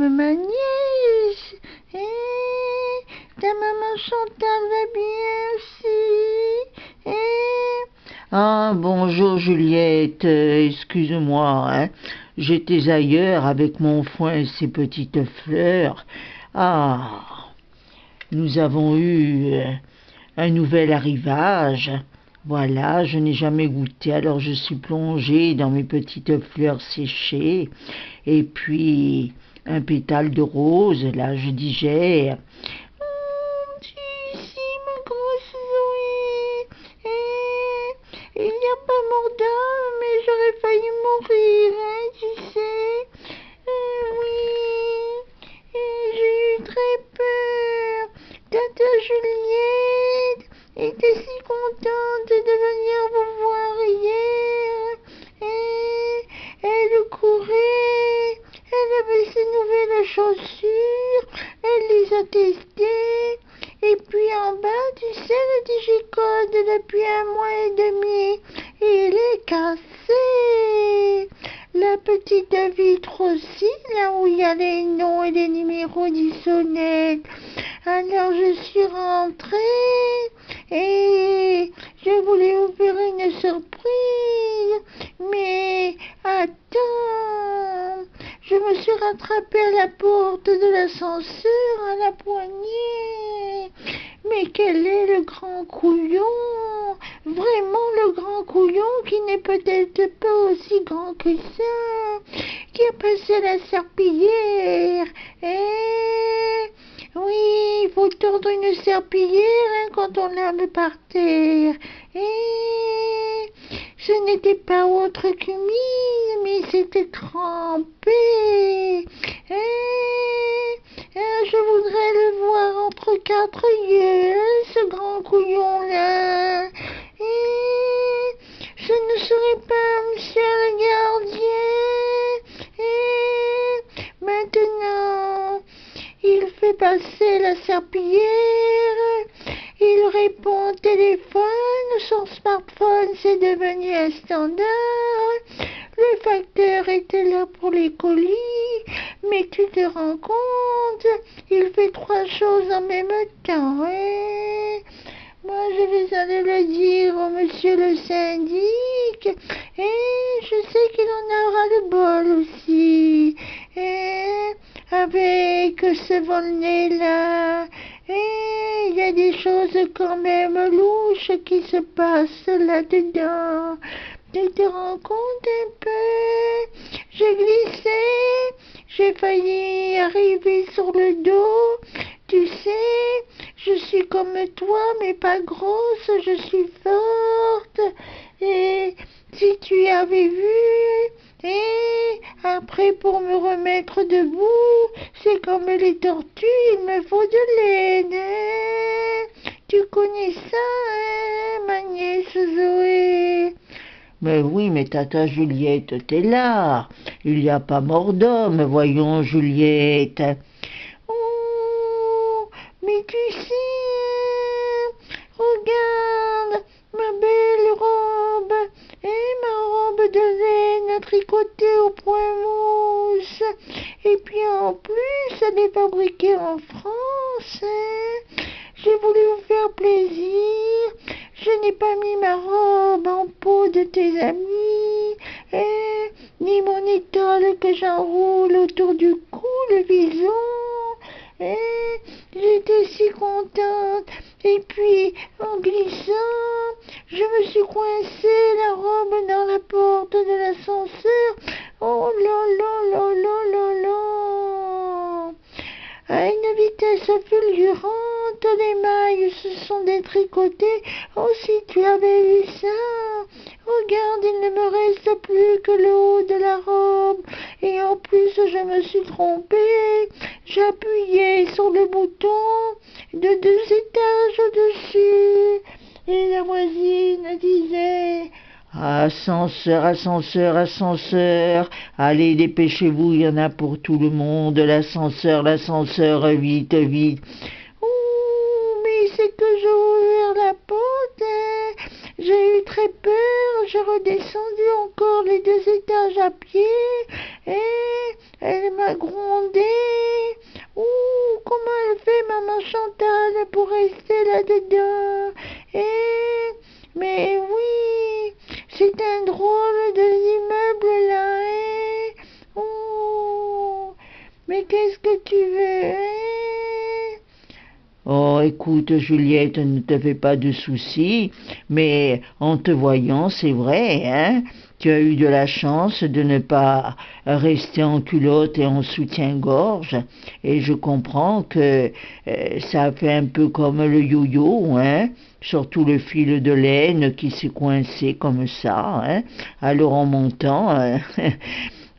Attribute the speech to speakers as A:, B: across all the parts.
A: ma nièce. Ta maman Chantal va bien aussi.
B: Ah, bonjour Juliette, excuse-moi, hein. J'étais ailleurs avec mon foin et ses petites fleurs. Ah, nous avons eu un nouvel arrivage. Voilà, je n'ai jamais goûté, alors je suis plongée dans mes petites fleurs séchées. Et puis, un pétale de rose, là, je digère.
A: Tu ici, ma grosse Zoé. Il n'y a pas mort d'homme, mais j'aurais failli mourir, hein, tu sais. Oui, j'ai eu très peur. Tata Juliette était si contente de venir vous voir hier. Elle courait, elle avait ses nouvelles chaussures, elle les a testées. Et puis en bas, tu sais, le digicode depuis 1 mois et demi, il est cassé. La petite vitre aussi, là où il y a les noms et les numéros du sonnet. Alors je suis rentrée et je voulais vous faire une surprise. Mais attends, je me suis rattrapée à la porte de l'ascenseur à la poignée. Mais quel est le grand couillon? Vraiment le grand couillon qui n'est peut-être pas aussi grand que ça, qui a passé la serpillière. Oui, il faut tordre une serpillière hein, quand on lave par terre. Ce n'était pas autre qu'humide, mais c'était trempé. Je voudrais le voir entre 4 yeux, ce grand couillon-là. Ce ne serait pas monsieur le gardien. Maintenant, il fait passer la serpillière. Il répond au téléphone. Son smartphone, c'est devenu un standard. Le facteur était là pour les colis. Mais tu te rends compte, il fait 3 choses en même temps. Moi, je vais aller le dire au monsieur le syndic. Et je sais qu'il en aura le bol aussi. Avec ce vol-nez-là. Il y a des choses quand même louches qui se passent là-dedans. Tu te rends compte un peu? J'ai glissé, j'ai failli arriver sur le dos. Tu sais, je suis comme toi, mais pas grosse, je suis forte. Et si tu avais vu, et après pour me remettre debout, c'est comme les tortues, il me faut de l'aide. Tu connais ça, hein, ma nièce Zoé?
B: Mais oui, mais tata Juliette, t'es là. Il n'y a pas mort d'homme, voyons Juliette.
A: Oh, mais tu sais, regarde ma belle robe et ma robe de laine tricotée au point mousse. Et puis en plus, elle est fabriquée en France. J'ai voulu vous faire plaisir. Je n'ai pas mis ma robe en peau de tes amis, ni mon étole que j'enroule autour du cou, le vison. J'étais si contente. Et puis, en glissant, je me suis coincée la robe dans la porte de l'ascenseur. Oh là là là là là là! À une vitesse fulgurante, les mailles se sont détricotées. Oh, si tu avais vu ça! Regarde, il ne me reste plus que le haut de la robe. Et en plus, je me suis trompée. J'appuyais sur le bouton de 2 étages au-dessus. Et la voisine disait...
B: Ascenseur, ascenseur, ascenseur. Allez, dépêchez-vous, il y en a pour tout le monde. L'ascenseur, l'ascenseur, vite, vite.
A: Oh, mais c'est que j'ai ouvert la porte. J'ai eu très peur. J'ai redescendu encore les 2 étages à pied. Elle m'a grondé. Ouh, comment elle fait, maman Chantal, pour rester là-dedans? Mais oui, c'est un drôle de l'immeuble là, hein? Oh, mais qu'est-ce que tu veux, hein?
B: Oh, écoute, Juliette, ne te fais pas de soucis, mais en te voyant, c'est vrai, hein, tu as eu de la chance de ne pas rester en culotte et en soutien-gorge, et je comprends que ça a fait un peu comme le yo-yo, hein, surtout le fil de laine qui s'est coincé comme ça, hein, alors en montant,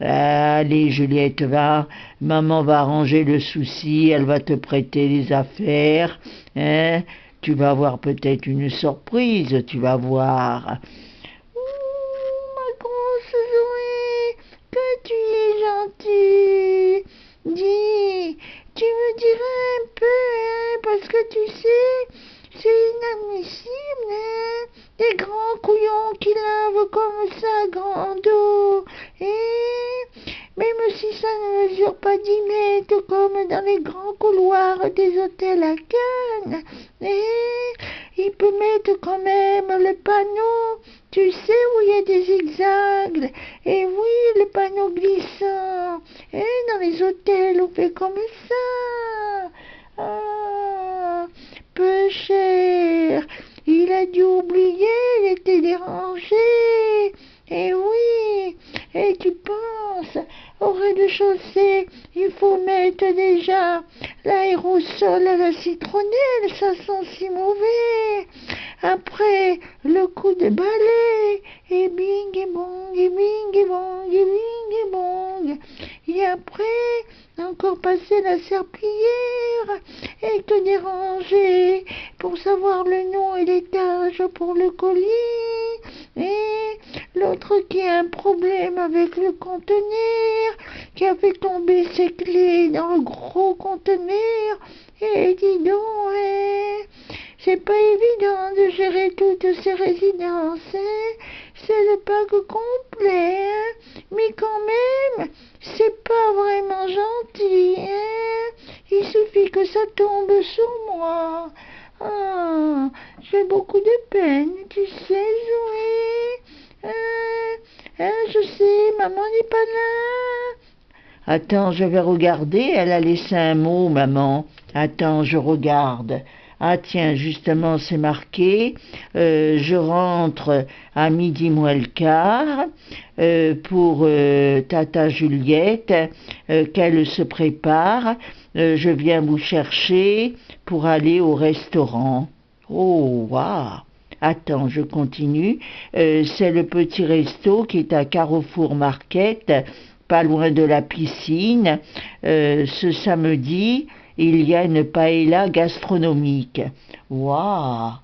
B: allez, Juliette, va, maman va arranger le souci, elle va te prêter les affaires, hein. Tu vas avoir peut-être une surprise, tu vas voir.
A: Ouh, ma grosse Zoé, que tu es gentille. Dis, tu me dirais un peu, hein, parce que tu sais, c'est inadmissible, hein, des grands couillons qui lavent comme ça, grand dos, même si ça ne mesure pas 10 mètres comme dans les grands couloirs des hôtels à Cannes, il peut mettre quand même le panneau, tu sais où il y a des zigzags, et oui, le panneau glissant, et dans les hôtels on fait comme ça. Ah, peu cher, il a dû oublier, il était dérangé, et oui, et tu penses, au rez-de-chaussée, il faut mettre déjà l'aérosol à la citronnelle, ça sent si mauvais. Après, le coup de balai, et bing et bong, et bing et bong, et bing et bong. Et après, encore passer la serpillière, et te déranger pour savoir le nom et l'étage pour le colis. Et l'autre qui a un problème avec le conteneur, qui a fait tomber ses clés dans le gros conteneur. Et dis donc, c'est pas évident de gérer toutes ces résidences, hein. C'est le pack complet, hein. Mais quand même, c'est pas vraiment gentil, hein. Il suffit que ça tombe sur moi. Ah, j'ai beaucoup de peine, tu sais, Zoé. Je sais, maman n'est pas là.
B: Attends, je vais regarder, elle a laissé un mot, maman. Attends, je regarde. Ah tiens, justement, c'est marqué, je rentre à midi moins le quart pour Tata Juliette, qu'elle se prépare. Je viens vous chercher pour aller au restaurant. Oh, waouh! Attends, je continue. C'est le petit resto qui est à Carrefour Market, pas loin de la piscine. Ce samedi, il y a une paella gastronomique. Waouh!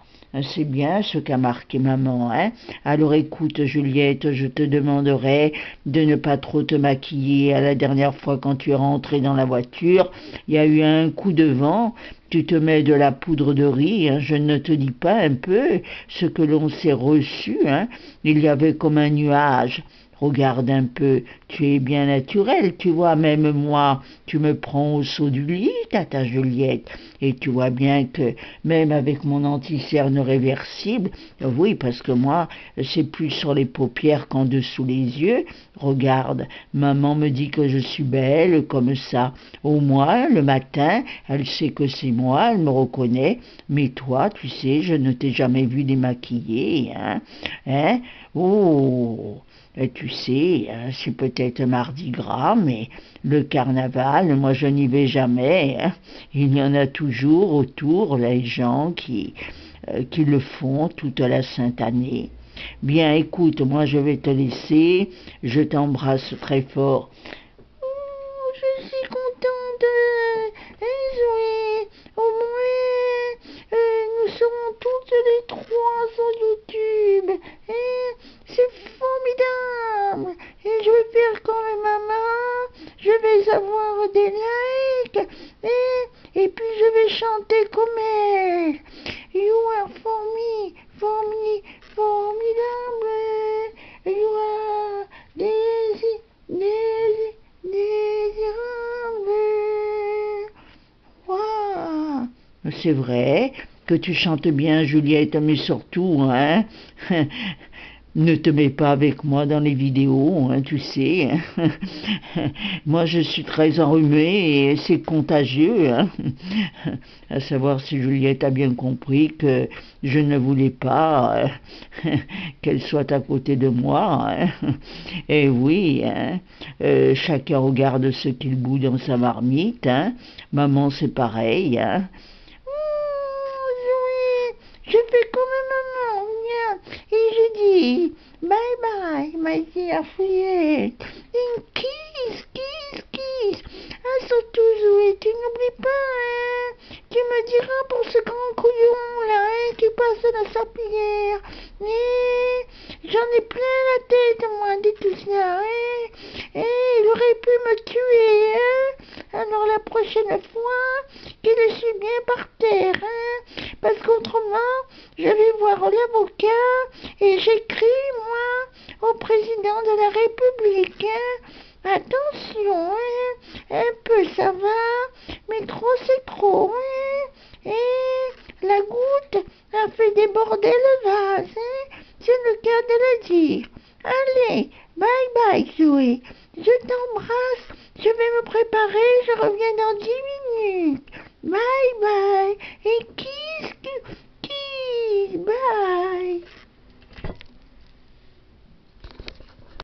B: C'est bien ce qu'a marqué maman, hein? Alors écoute, Juliette, je te demanderai de ne pas trop te maquiller. À la dernière fois, quand tu es rentrée dans la voiture, il y a eu un coup de vent. Tu te mets de la poudre de riz, hein? Je ne te dis pas un peu ce que l'on s'est reçu, hein? Il y avait comme un nuage. Regarde un peu, tu es bien naturel, tu vois, même moi, tu me prends au saut du lit, tata Juliette, et tu vois bien que même avec mon anti-cerne réversible, oui, parce que moi, c'est plus sur les paupières qu'en dessous les yeux, regarde, maman me dit que je suis belle comme ça, au moins, le matin, elle sait que c'est moi, elle me reconnaît, mais toi, tu sais, je ne t'ai jamais vu démaquillée, hein, hein, oh. Et tu sais, hein, c'est peut-être Mardi Gras, mais le carnaval, moi je n'y vais jamais, hein. Il y en a toujours autour les gens qui le font toute la sainte année. Bien, écoute, moi je vais te laisser, je t'embrasse très fort.
A: Oh, je suis contente, Zoé. Au moins, nous serons toutes les trois sur YouTube. C'est formidable. Et je vais faire comme maman. Je vais avoir des likes. Et puis je vais chanter comme elle. You are formidable. You are Daisy, Daisy, Daisy.
B: C'est vrai que tu chantes bien, Juliette, mais surtout, hein, ne te mets pas avec moi dans les vidéos, hein, tu sais. Moi, je suis très enrhumée et c'est contagieux, hein. À savoir si Juliette a bien compris que je ne voulais pas qu'elle soit à côté de moi, hein. Et oui, hein, chacun regarde ce qu'il bout dans sa marmite, hein. Maman, c'est pareil, hein.
A: Zoé, je fais comme maman, viens. Et je dis, bye bye, my dear Fouillette. Une kiss, kiss, kiss. Ah, surtout, Zoé, tu n'oublies pas, hein. Tu me diras pour ce grand couillon, là, hein, qui passe à la serpillière. J'en ai plein la tête, moi, de tout ça, hein. Il aurait pu me tuer, hein. Alors la prochaine fois, qu'il le suit bien par terre, hein. Parce qu'autrement, je vais voir l'avocat et j'écris, moi, au président de la République, hein. Attention, hein. Un peu ça va, mais trop c'est trop, hein. Et la goutte a fait déborder le vase, hein. C'est le cas de le dire. Allez, bye bye, Zoé. Je t'embrasse. Je vais me préparer. Je reviens dans 10 minutes. Bye bye. Et kiss, kiss, bye.